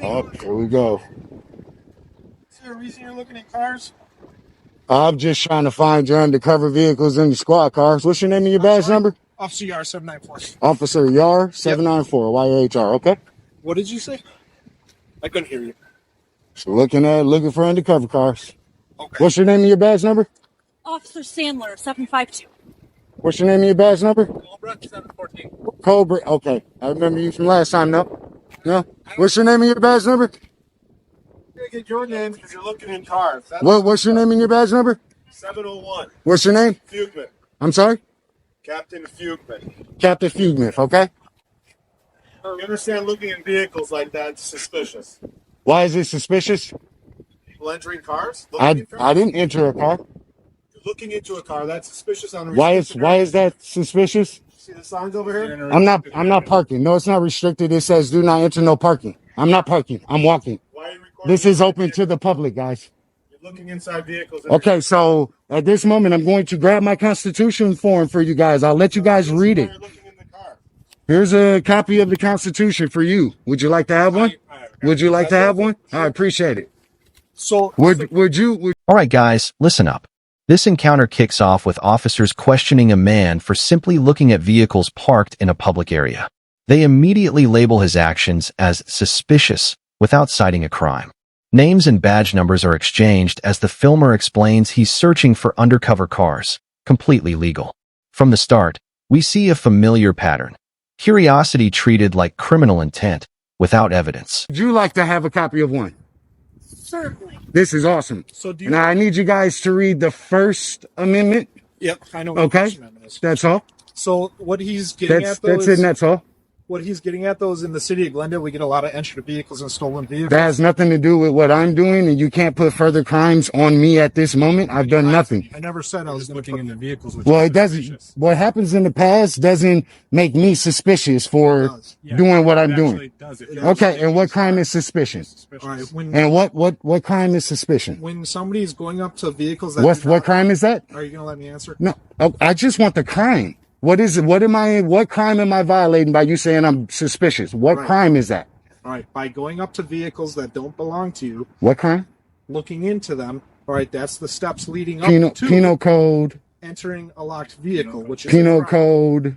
Oh, here we go. Is there a reason you're looking at cars? I'm just trying to find your undercover vehicles in the squad cars. What's your name and your badge number? Officer Yar 794. Officer Yar 794 YHR. Okay. What did you say? I couldn't hear you. So looking for undercover cars. Okay. What's your name and your badge number? Officer Sandler 752. What's your name and your badge number? Cobra 714. Cobra. Okay. I remember you from last time. No. What's your name and your badge number? You get your name because you're looking in cars. What's your name and your badge number? 701. What's your name? Fugman. I'm sorry? Captain Fugman. Captain Fugman, okay? You understand looking in vehicles like that is suspicious. Why is it suspicious? People entering cars? I didn't enter a car. You're looking into a car. That's suspicious on Why is that suspicious? See the signs over here? I'm not parking. No, it's not restricted. It says do not enter, no parking. I'm not parking. I'm walking. Why are you recording? This is open to the public, guys. You're looking inside vehicles. Okay, so at this moment, I'm going to grab my Constitution form for you guys. I'll let you guys read it. You're looking in the car. Here's a copy of the Constitution for you. Would you like to have one? Would you like to have one? I appreciate it. So Would you? All right, guys, listen up. This encounter kicks off with officers questioning a man for simply looking at vehicles parked in a public area. They immediately label his actions as suspicious without citing a crime. Names and badge numbers are exchanged as the filmer explains he's searching for undercover cars, completely legal. From the start, we see a familiar pattern. Curiosity treated like criminal intent without evidence. Would you like to have a copy of one? Certainly. This is awesome. So do you? Now I need you guys to read the First Amendment. Yep, I know. What Okay, the First Amendment is. that's all. So what he's getting That's at though it. And that's all. what he's getting at though is in the city of Glendale we get a lot of entry vehicles and stolen vehicles. That has nothing to do with what I'm doing, and you can't put further crimes on me at this moment. I've done nothing. I never said I was looking into vehicles. Which Well, is it doesn't. suspicious. What happens in the past doesn't make me suspicious for doing what I'm doing. Okay, and what crime is suspicion? All right, And what crime is suspicion? when somebody's going up to vehicles that What crime is that? are you gonna let me answer? No, I just want the crime. What is it? What crime am I violating by you saying I'm suspicious? What Right. crime is that? All right, by going up to vehicles that don't belong to you, What crime? looking into them. All right, that's the steps leading up to Penal code. entering a locked vehicle, which is Penal a crime. code.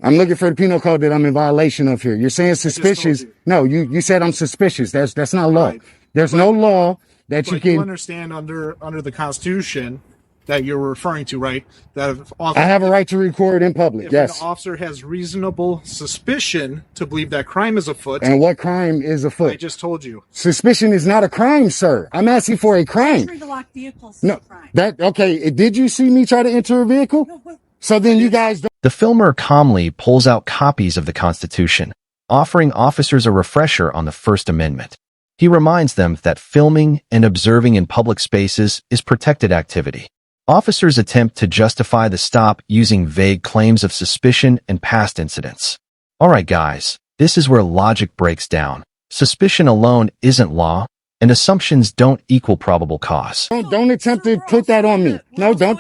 I'm looking for the penal code that I'm in violation of here. You're saying suspicious. you. No, you said I'm suspicious. That's not law. Right. There's no law that you But you can. understand under the Constitution that you're referring to, right? That if I have a right to record in public. if Yes. an officer has reasonable suspicion to believe that crime is afoot, And what crime is I afoot? just told you. Suspicion is not a crime, sir. I'm asking for a crime. Entering the locked vehicles is No, a crime. okay. Did you see me try to enter a vehicle? So then you guys don't. The filmer calmly pulls out copies of the Constitution, offering officers a refresher on the First Amendment. He reminds them that filming and observing in public spaces is protected activity. Officers attempt to justify the stop using vague claims of suspicion and past incidents. All right, guys, this is where logic breaks down. Suspicion alone isn't law, and assumptions don't equal probable cause. Don't attempt to put that on me. No, don't.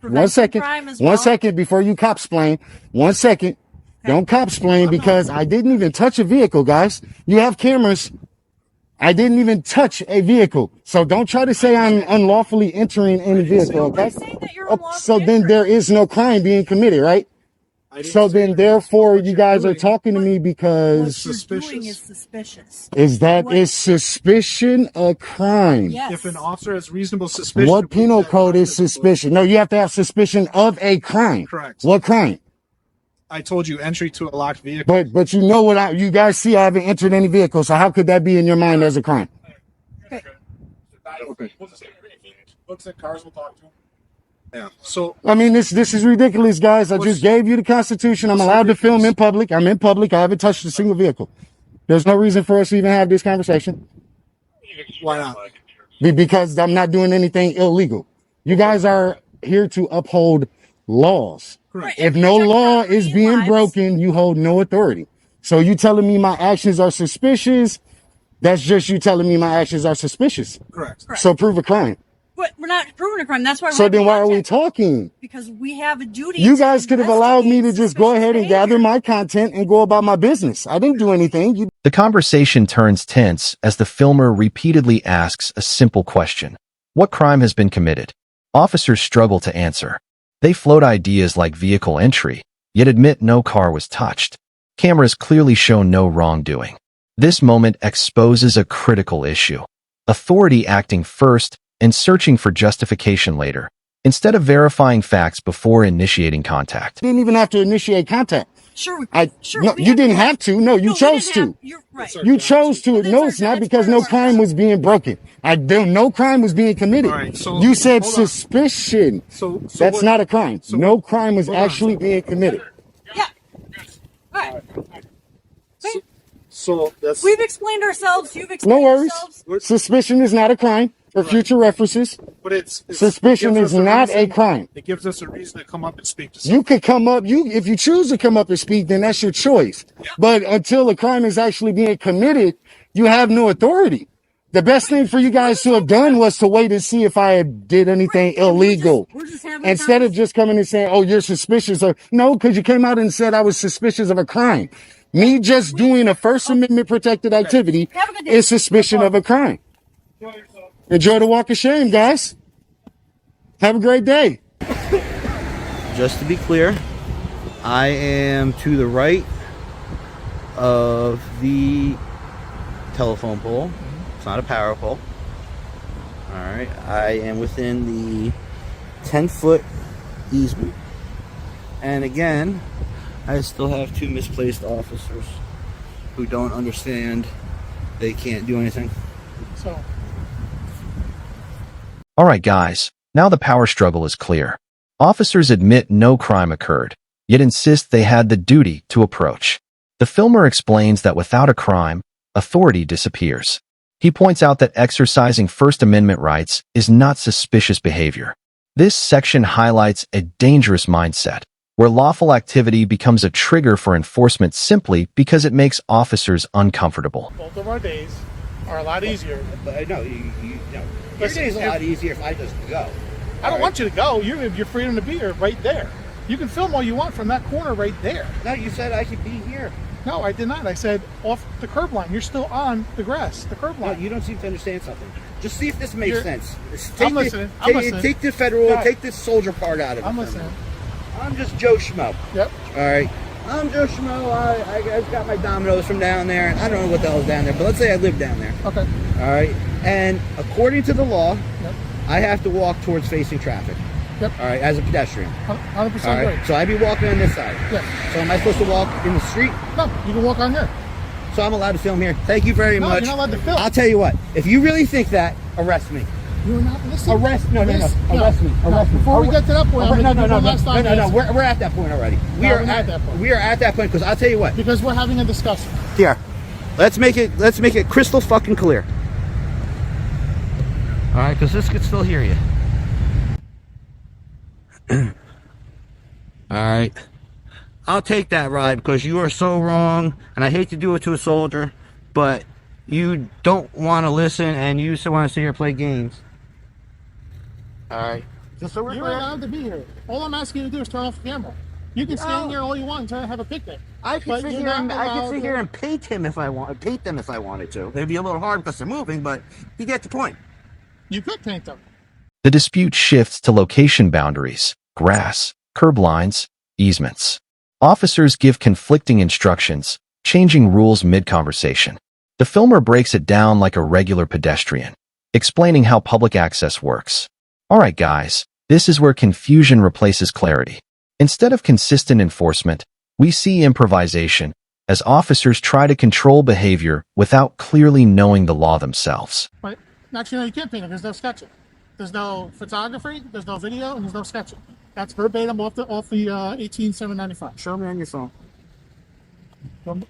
One second. One second before you cop explain. 1 second. Don't cop explain because I didn't even touch a vehicle, guys. You have cameras. I didn't even touch a vehicle. So don't try to say I'm unlawfully entering any vehicle, okay? So then there is no crime being committed, right? So then therefore you guys are talking to me because What you're doing is suspicious. is suspicion a crime? Yes. If an officer has reasonable suspicion, to What believe penal that code crime is suspicion? No, you have to have suspicion of a crime. Correct. What crime? I told you entry to a locked vehicle. But you know what you guys see, I haven't entered any vehicle, so how could that be in your mind as a crime? Okay. Looks at cars we'll talk to. Yeah. So I mean, this is ridiculous, guys. I just gave you the Constitution. I'm allowed to film in public. I'm in public. I haven't touched a single vehicle. There's no reason for us to even have this conversation. why not? Because I'm not doing anything illegal. You guys are here to uphold laws. Correct. If no law is being broken, you hold no authority. So you telling me my actions are suspicious? That's just you telling me my actions are suspicious. Correct. So prove a crime. But we're not proving a crime. That's why we're So then having why are we contact. talking? Because we have a duty. You to guys could have allowed me to investigate just go ahead and suspicious gather behavior. my content and go about my business. I didn't do anything. You The conversation turns tense as the filmer repeatedly asks a simple question. What crime has been committed? Officers struggle to answer. They float ideas like vehicle entry, yet admit no car was touched. Cameras clearly show no wrongdoing. This moment exposes a critical issue. Authority acting first and searching for justification later, instead of verifying facts before initiating contact. didn't even have to initiate contact. Sure. No, We you have didn't to- have to. No, you No, we chose didn't to. have- You're right. You chose to. Well, that's No, our- it's not that's because part no of our crime job. was being broken. No crime was being committed. All right, so You said hold on. suspicion. So That's what- not a crime. so No crime was hold on. actually being committed. Yeah. All right. So that's We've explained ourselves. You've No explained worries. yourselves. Suspicion is not a crime. For future references, but it's suspicion it gives is us not a reason- crime. It gives us a reason to come up and speak to someone. You could come up, if you choose to come up and speak, then that's your choice. But until a crime is actually being committed, you have no authority. The best thing for you guys to have done was to wait and see if I did anything illegal. We're just having a Instead of just coming and saying, oh, you're suspicious of, no, because you came out and said I was suspicious of a crime. Me just doing a First Amendment protected activity Have a good day. is suspicion of a crime. Enjoy the walk of shame, guys. Have a great day. Just to be clear, I am to the right of the telephone pole. It's not a power pole. Alright, I am within the 10-foot easement. And again, I still have two misplaced officers who don't understand they can't do anything. So All right, guys, now the power struggle is clear. Officers admit no crime occurred, yet insist they had the duty to approach. The filmer explains that without a crime, authority disappears. He points out that exercising First Amendment rights is not suspicious behavior. This section highlights a dangerous mindset, where lawful activity becomes a trigger for enforcement simply because it makes officers uncomfortable. both of our days are a lot easier. But no, your Listen, day's a lot easier if I just go. I don't want you to go. You have your freedom to be here right there. You can film all you want from that corner right there. No, you said I could be here. No, I did not. I said off the curb line. You're still on the grass, the curb No, line. you don't seem to understand something. Just see if this makes You're- sense. I'm listening. I'm listening. Take the federal, Go ahead. take this soldier part out of it. I'm for a listening. minute. I'm just Joe Schmo. Yep. All right. I'm Joe Schmo. I've got my dominoes from down there, and I don't know what the hell's down there, but let's say I live down there. Okay. All right. And according to the law, Yep. I have to walk towards facing traffic. Yep. All right, as a pedestrian. 100% All right. right. So I'd be walking on this side. Yeah. So am I supposed to walk in the street? No, you can walk on here. So I'm allowed to film here. Thank you very No, much. you're not allowed to film. I'll tell you what. If you really think that, arrest me. You're not listening. Arrest? No. This- Arrest me. no. Arrest me. Before we get to that point, I'm No. gonna do one last time No. answer. We're at that point already. No, we're not at that point. We are at that point because I'll tell you what. Because we're having a discussion. Here, let's make it crystal fucking clear. All right, because this could still hear you. All right. I'll take that ride because you are so wrong, and I hate to do it to a soldier, but you don't want to listen and you just want to sit here and play games. All right. Just so we're You're clear. allowed to be here. All I'm asking you to do is turn off the camera. You can stand here all you want and try to have a picnic. I could But sit you're here not and I could allowed sit to- here and paint them if I wanted to. It'd be a little hard because they're moving, but you get the point. You could paint them. The dispute shifts to location boundaries, grass, curb lines, easements. Officers give conflicting instructions, changing rules mid-conversation. The filmer breaks it down like a regular pedestrian, explaining how public access works. All right, guys, this is where confusion replaces clarity. Instead of consistent enforcement, we see improvisation as officers try to control behavior without clearly knowing the law themselves. Right? Actually, no, you can't paint it. There's no sketching. There's no photography. There's no video, and there's no sketching. That's verbatim off the 18795. Show me on your phone. Um,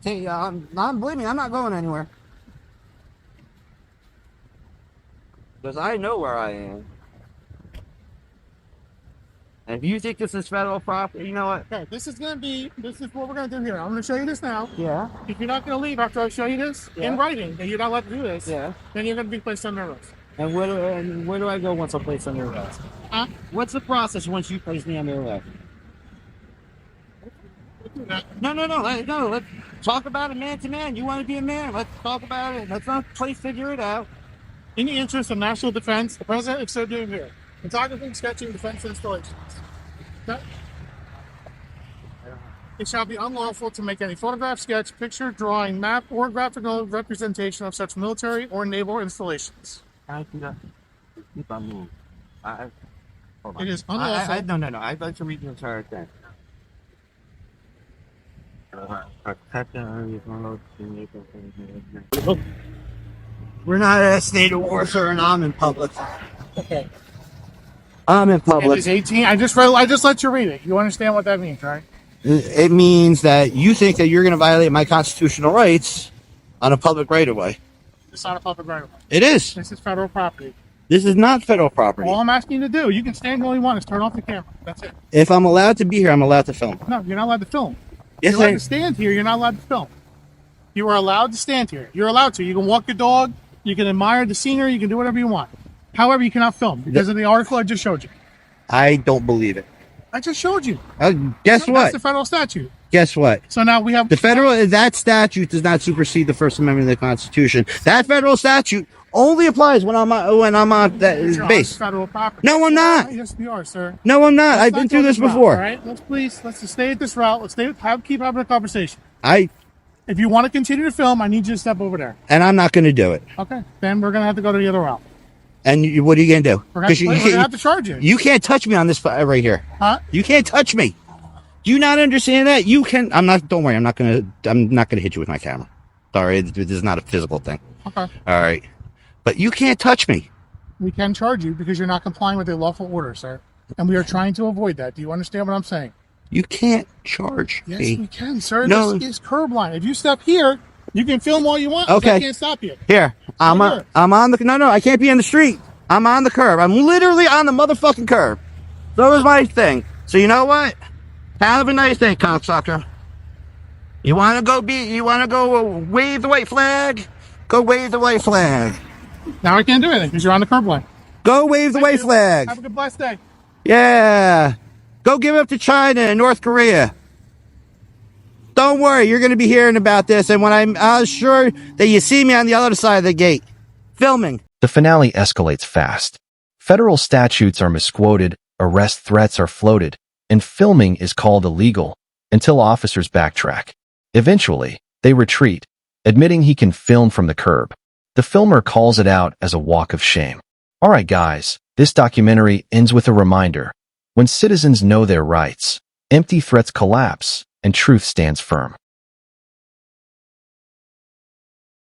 Hey, believe me, I'm not going anywhere. Because I know where I am. And if you think this is federal property, you know what? Okay, this is what we're gonna do here. I'm gonna show you this now. Yeah. If you're not gonna leave after I show you this Yeah. in writing that you're not allowed to do this, Yeah. then you're gonna be placed under arrest. And where do I go once I'm placed under arrest? Huh? What's the process once you place me under arrest? No. Let's talk about it man to man. You want to be a man? Let's talk about it. Let's not figure it out. In the interest of national defense, the president is so doing here. Photography, sketching, defense installations. Okay? It shall be unlawful to make any photograph, sketch, picture, drawing, map, or graphical representation of such military or naval installations. I do that. Keep on moving. Hold on. It is unlawful. No. I'd like to read the entire thing. We're not at a state of war, sir, and I'm in public. Okay. I'm in It public. is 18. I just let you read it. You understand what that means, right? It means that you think that you're going to violate my constitutional rights on a public right-of-way. It's not a public right of way. It is. This is federal property. This is not federal property. All I'm asking you to do, you can stand all you want, is turn off the camera. That's it. If I'm allowed to be here, I'm allowed to film. No, you're not allowed to film. Yes, You're allowed I to stand here. You're not allowed to film. You are allowed to stand here. You're allowed to. You can walk your dog. You can admire the scenery. You can do whatever you want. However, you cannot film because of the article I just showed you. I don't believe it. I just showed you. Guess That's what? the federal statute. Guess what? So now we have The federal, that statute does not supersede the First Amendment of the Constitution. That federal statute only applies when I'm on that base. federal property. No, I'm not. Yes, we are, sir. No, I'm not. Let's I've not been go through this route, before. All right, let's just stay at this route. Let's keep having a conversation. I If you want to continue to film, I need you to step over there. and I'm not going to do it. Okay, then we're gonna have to go to the other route. And what are you going to do? We're gonna have to charge you. You can't touch me on this right here. Huh? You can't touch me. Do you not understand that? You can. I'm not. Don't worry. I'm not gonna hit you with my camera. Sorry, this is not a physical thing. Okay. All right. But you can't touch me. We can charge you because you're not complying with a lawful order, sir. And we are trying to avoid that. Do you understand what I'm saying? You can't charge Yes, me. we can, sir. No. This is curb line. If you step here, you can film all you want. Okay. I can't stop you. Here, I'm Right on the. No, I can't be in the street. I'm on the curb. I'm literally on the motherfucking curb. So is my thing. So you know what? Have a nice day, cocksucker. You want to go wave the white flag? Go wave the white flag. Now I can't do anything because you're on the curb line. Go wave the white Have flag. a good blessed day. Yeah. Go give up to China and North Korea. Don't worry, you're going to be hearing about this. And when I'm sure that you see me on the other side of the gate, filming. The finale escalates fast. Federal statutes are misquoted, arrest threats are floated, and filming is called illegal until officers backtrack. Eventually, they retreat, admitting he can film from the curb. The filmer calls it out as a walk of shame. Alright guys, this documentary ends with a reminder. When citizens know their rights, empty threats collapse, and truth stands firm.